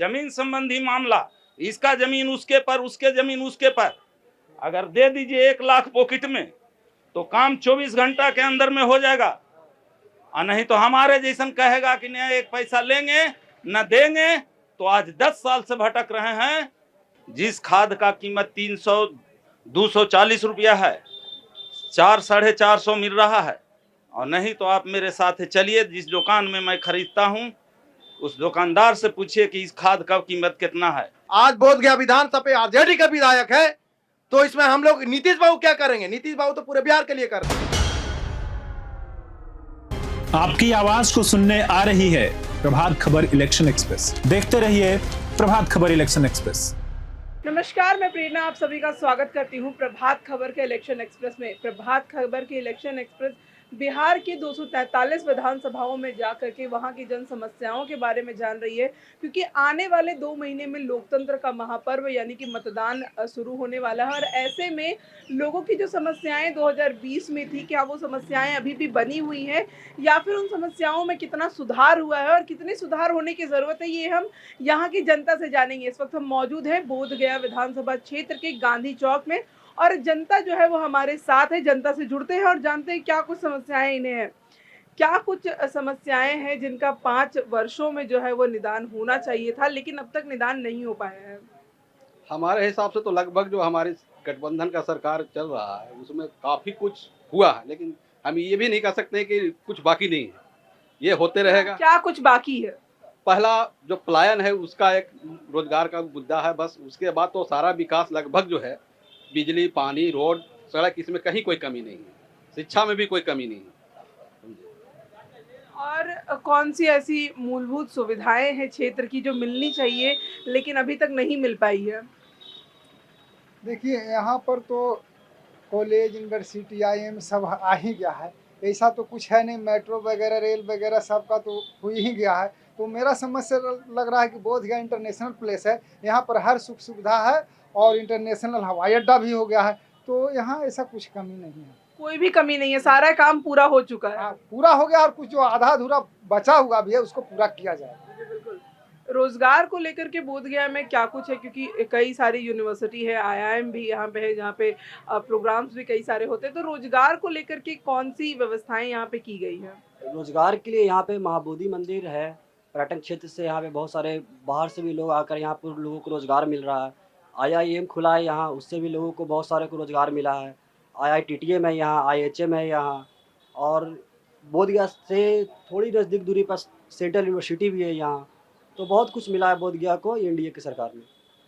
जमीन संबंधी मामला, इसका जमीन उसके पर, उसके जमीन उसके पर, अगर दे दीजिए 1 लाख पॉकेट में तो काम 24 घंटा के अंदर में हो जाएगा। और नहीं तो हमारे जैसन कहेगा कि नहीं एक पैसा लेंगे न देंगे, तो आज 10 साल से भटक रहे हैं। जिस खाद का कीमत 300 240 रुपया है, 400-450 मिल रहा है। और नहीं तो आप मेरे साथ चलिए, जिस दुकान में मैं खरीदता हूं उस दुकानदार से पूछिए कि इस खाद का कीमत कितना है। आज बोधगया विधानसभा पे आरजेडी का विधायक है, तो इसमें हम लोग नीतीश बाबू क्या करेंगे? नीतीश बाबू तो पूरे बिहार के लिए कर रहे हैं। आपकी आवाज को सुनने आ रही है प्रभात खबर इलेक्शन एक्सप्रेस। देखते रहिए प्रभात खबर इलेक्शन एक्सप्रेस। नमस्कार, मैं प्रेरणा आप सभी का स्वागत करती हूं प्रभात खबर के इलेक्शन एक्सप्रेस में। प्रभात खबर के इलेक्शन एक्सप्रेस बिहार की 243 विधानसभाओं में जाकर के वहां की जन समस्याओं के बारे में जान रही है, क्योंकि आने वाले 2 महीने में लोकतंत्र का महापर्व यानी कि मतदान शुरू होने वाला है। और ऐसे में लोगों की जो समस्याएं 2020 में थी, क्या वो समस्याएं अभी भी बनी हुई हैं या फिर उन समस्याओं में कितना सुधार हुआ है और कितने सुधार होने की ज़रूरत है, ये हम यहाँ की जनता से जानेंगे। इस वक्त हम मौजूद हैं बोधगया विधानसभा क्षेत्र के गांधी चौक में और जनता जो है वो हमारे साथ है। जनता से जुड़ते हैं और जानते हैं क्या कुछ समस्याएं इन्हें हैं, क्या कुछ समस्याएं हैं जिनका 5 वर्षों में जो है वो निदान होना चाहिए था, लेकिन अब तक निदान नहीं हो पाया है। हमारे हिसाब से तो लगभग जो हमारी गठबंधन का सरकार चल रहा है उसमें काफ़ी कुछ हुआ है, लेकिन हम ये भी नहीं कह सकते कि कुछ बाकी नहीं है, ये होते रहेगा। क्या कुछ बाकी है? पहला जो पलायन है उसका एक रोजगार का मुद्दा है, बस। उसके बाद तो सारा विकास लगभग जो है, बिजली, पानी, रोड, सड़क, इसमें कहीं कोई कमी नहीं है। शिक्षा में भी कोई कमी नहीं है। और कौन सी ऐसी मूलभूत सुविधाएं हैं क्षेत्र की जो मिलनी चाहिए लेकिन अभी तक नहीं मिल पाई है? देखिए, यहाँ पर तो कॉलेज, यूनिवर्सिटी, आईएम सब आ ही गया है। ऐसा तो कुछ है नहीं, मेट्रो वगैरह, रेल वगैरह सबका तो हो ही गया है। तो मेरा समझ से लग रहा है कि बोधगया इंटरनेशनल प्लेस है, यहाँ पर हर सुख सुविधा है और इंटरनेशनल हवाई अड्डा भी हो गया है। तो यहाँ ऐसा कुछ कमी नहीं है, कोई भी कमी नहीं है, सारा काम पूरा हो चुका है। पूरा हो गया और कुछ जो आधा अधूरा बचा हुआ भी है उसको पूरा किया जाए। बिल्कुल। रोजगार को लेकर के बोधगया में क्या कुछ है, क्योंकि कई सारी यूनिवर्सिटी है, आईआईएम भी यहाँ पे है, जहाँ पे प्रोग्राम्स भी कई सारे होते हैं। तो रोजगार को लेकर के कौन सी व्यवस्थाएं यहाँ पे की गई है? रोजगार के लिए यहाँ पे महाबोधि मंदिर है, पर्यटन क्षेत्र से यहाँ पे बहुत सारे बाहर से भी लोग आकर यहाँ पर लोगों को रोजगार मिल रहा है। आईआईएम खुला है यहाँ, उससे भी लोगों को बहुत सारे को रोजगार मिला है। आईआईटीटीएम है यहाँ, आईएचएम है यहाँ, और बोधगया से थोड़ी नज़दीक दूरी पर सेंट्रल यूनिवर्सिटी भी है यहाँ। तो बहुत कुछ मिला है बोधगया को एनडीए की सरकार में।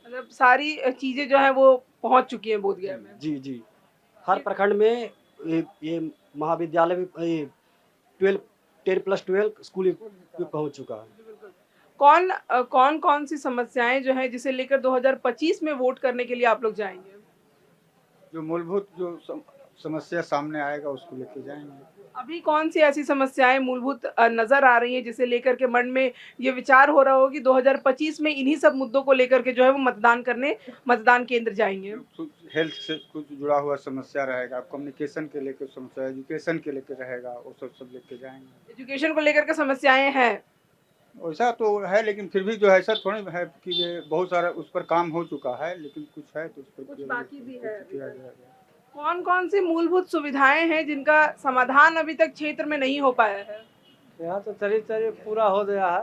मतलब सारी चीज़ें जो है वो पहुँच चुकी हैं बोधगया में। जी जी, हर प्रखंड में ये महाविद्यालय भी 10+12 स्कूल पहुँच चुका है। कौन सी समस्याएं जो है जिसे लेकर 2025 में वोट करने के लिए आप लोग जाएंगे? जो मूलभूत जो समस्या सामने आएगा उसको लेके जाएंगे। अभी कौन सी ऐसी समस्याएं मूलभूत नजर आ रही हैं जिसे लेकर के मन में ये विचार हो रहा हो कि 2025 में इन्हीं सब मुद्दों को लेकर के जो है वो मतदान केंद्र जाएंगे? हेल्थ से कुछ जुड़ा हुआ समस्या रहेगा, कम्युनिकेशन के लेकर समस्या, एजुकेशन के लेकर रहेगा, वो सब लेके जाएंगे। एजुकेशन को लेकर के समस्याएं हैं, वैसा तो है, लेकिन फिर भी जो है ऐसा थोड़ी है कि ये बहुत सारा उस पर काम हो चुका है, लेकिन कुछ है तो उस पर कुछ बाकी भी है। किया जाएगा। कौन सी मूलभूत सुविधाएं हैं जिनका समाधान अभी तक क्षेत्र में नहीं हो पाया है? यहाँ तो तरह पूरा हो गया है,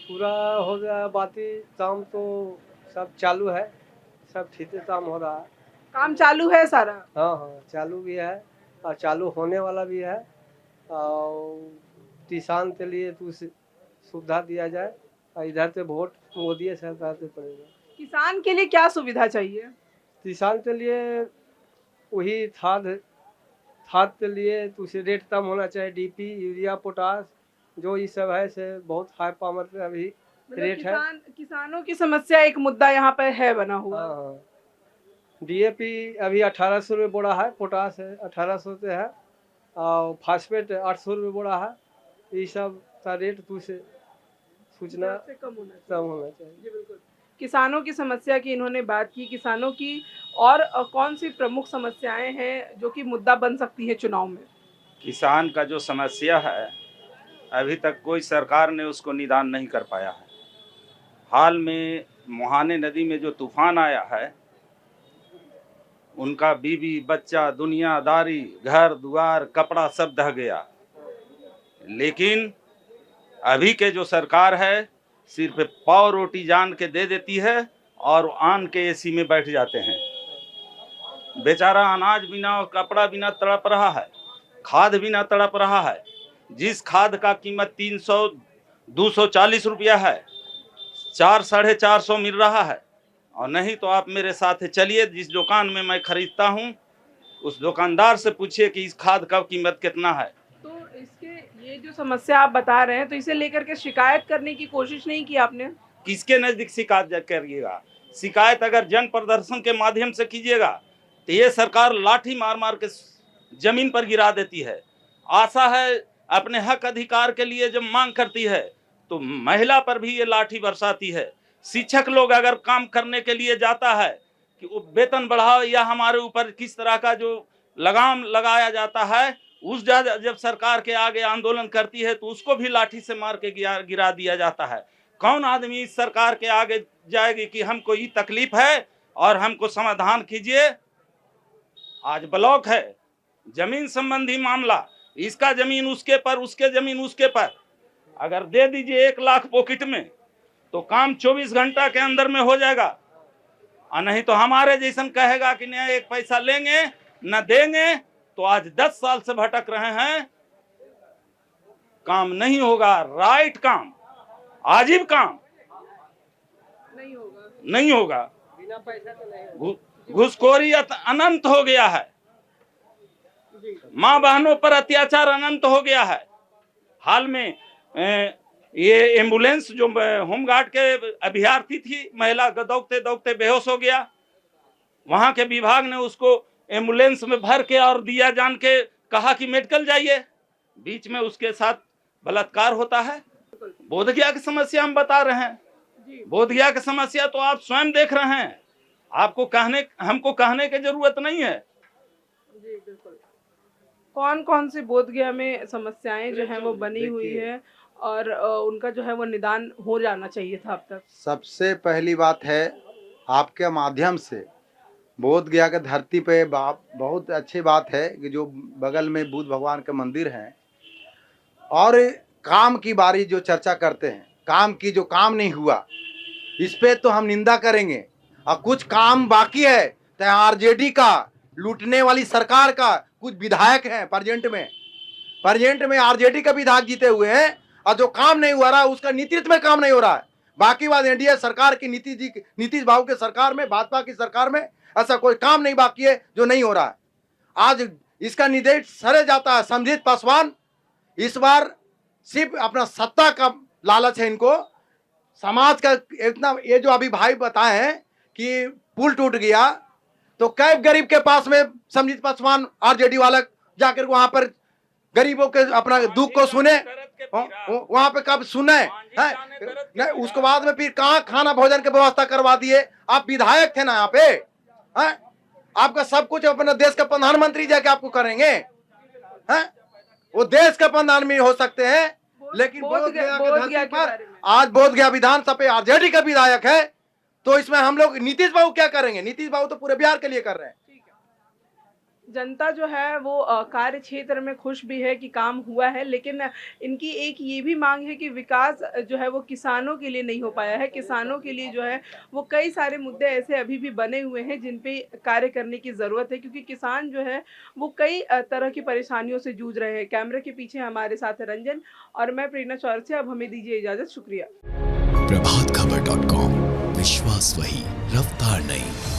पूरा हो गया। बाकी काम तो सब चालू है, सब ठीक काम हो रहा है। काम चालू है सारा? हाँ हाँ, चालू भी है और चालू होने वाला भी है। और किसान के लिए तो सुविधा दिया जाए, और इधर से वोट मोदी सरकार से पड़ेगा। किसान के लिए क्या सुविधा चाहिए? किसान के लिए वही खाद के लिए तो उसे रेट कम होना चाहिए। डीपी, यूरिया, पोटास जो ये सब है से बहुत हाई पावर पे अभी रेट है। किसानों की समस्या एक मुद्दा यहाँ पर है बना हुआ। हाँ, डीएपी अभी 1800 रुपये बोरा है, पोटास है 1800 से है, और फास्फेट 800 रुपये बोरा है। ये सब का रेट तो उसे सूचना कम होना चाहिए। बिल्कुल। किसानों की समस्या की इन्होंने बात की। किसानों की और कौन सी प्रमुख समस्याएं हैं जो कि मुद्दा बन सकती है चुनाव में? किसान का जो समस्या है अभी तक कोई सरकार ने उसको निदान नहीं कर पाया है। हाल में मुहाने नदी में जो तूफान आया है, उनका बीवी बच्चा, दुनियादारी, घर द्वार, कपड़ा सब ढह गया। लेकिन अभी के जो सरकार है सिर्फ पाव रोटी जान के दे देती है और आन के एसी में बैठ जाते हैं। बेचारा अनाज बिना और कपड़ा बिना तड़प रहा है, खाद बिना तड़प रहा है। जिस खाद का कीमत 240 रुपया है, 400-450 मिल रहा है। और नहीं तो आप मेरे साथ चलिए, जिस दुकान में मैं खरीदता हूँ उस दुकानदार से पूछिए कि इस खाद का कीमत कितना है। तो इसके ये जो समस्या आप बता रहे हैं, तो इसे लेकर के शिकायत करने की कोशिश नहीं की आपने? किसके नजदीक शिकायत करिएगा? शिकायत अगर जन प्रदर्शन के माध्यम से कीजिएगा तो ये सरकार लाठी मार मार के जमीन पर गिरा देती है। आशा है अपने हक अधिकार के लिए जब मांग करती है तो महिला पर भी ये लाठी बरसाती है। शिक्षक लोग अगर काम करने के लिए जाता है कि वो वेतन बढ़ाओ या हमारे ऊपर किस तरह का जो लगाम लगाया जाता है, उस जब सरकार के आगे आंदोलन करती है तो उसको भी लाठी से मार के गिरा दिया जाता है। कौन आदमी इस सरकार के आगे जाएगी कि हमको ये तकलीफ है और हमको समाधान कीजिए। आज ब्लॉक है, जमीन संबंधी मामला, इसका जमीन उसके पर, उसके जमीन उसके पर। अगर दे दीजिए 1 लाख पॉकेट में तो काम 24 घंटा के अंदर में हो जाएगा। और नहीं तो हमारे जैसन कहेगा कि नहीं एक पैसा लेंगे न देंगे, तो आज 10 साल से भटक रहे हैं, काम नहीं होगा। राइट काम, आजीब काम नहीं होगा। बिना पैसा तो नहीं। घुसखोरी अनंत हो गया है, माँ बहनों पर अत्याचार अनंत हो गया है। हाल में ये एम्बुलेंस जो होमगार्ड के अभ्यर्थी थी, महिला दौड़ते दौड़ते बेहोश हो गया। वहां के विभाग ने उसको एम्बुलेंस में भर के और दिया जान के कहा कि मेडिकल जाइए, बीच में उसके साथ बलात्कार होता है। बोधगया की समस्या हम बता रहे हैं, बोधगया की समस्या तो आप स्वयं देख रहे हैं, हमको कहने की जरूरत नहीं है। जी बिल्कुल। कौन कौन सी बोधगया में समस्याएं जो है वो बनी हुई है और उनका जो है वो निदान हो जाना चाहिए था अब तक? सबसे पहली बात है, आपके माध्यम से बोधगया के धरती पे बहुत अच्छी बात है कि जो बगल में बुद्ध भगवान के मंदिर हैं और काम की बारी जो चर्चा करते हैं, काम की जो काम नहीं हुआ इस पे तो हम निंदा करेंगे। और कुछ काम बाकी है तो आरजेडी का, लूटने वाली सरकार का कुछ विधायक हैं प्रेजेंट में आरजेडी का विधायक जीते हुए हैं और जो काम नहीं हुआ रहा उसका नेतृत्व में काम नहीं हो रहा है। बाकी बात एनडीए सरकार की नीतीश बाबू के सरकार में, भाजपा की सरकार में ऐसा कोई काम नहीं बाकी है जो नहीं हो रहा है। आज इसका निर्देश सरे जाता है समझित पासवान। इस बार सिर्फ अपना सत्ता का लालच है इनको, समाज का इतना। ये जो अभी भाई बताए हैं कि पुल टूट गया तो कै गरीब के पास में समझित पासवान आरजेडी वाला जाकर वहां पर गरीबों के अपना दुख को सुने, वहां पे कब सुने हैं? नहीं, उसके बाद में फिर कहाँ खाना भोजन की व्यवस्था करवा दिए। आप विधायक थे ना यहाँ पे, हैं? आपका सब कुछ अपने देश का प्रधानमंत्री जाके आपको करेंगे हैं? वो देश का प्रधानमंत्री हो सकते हैं, लेकिन बोधगया के धरती पर आज बोधगया विधानसभा पे आरजेडी का विधायक है, तो इसमें हम लोग नीतीश बाबू क्या करेंगे? नीतीश बाबू तो पूरे बिहार के लिए कर रहे हैं। जनता जो है वो कार्य क्षेत्र में खुश भी है कि काम हुआ है, लेकिन इनकी एक ये भी मांग है कि विकास जो है वो किसानों के लिए नहीं हो पाया है। किसानों के लिए जो है वो कई सारे मुद्दे ऐसे अभी भी बने हुए हैं जिन पे कार्य करने की ज़रूरत है, क्योंकि किसान जो है वो कई तरह की परेशानियों से जूझ रहे हैं। कैमरे के पीछे हमारे साथ है रंजन और मैं प्रेरणा चौरसिया। अब हमें दीजिए इजाज़त। शुक्रिया। प्रभातखबर.com, विश्वास वही, रफ्तार नहीं।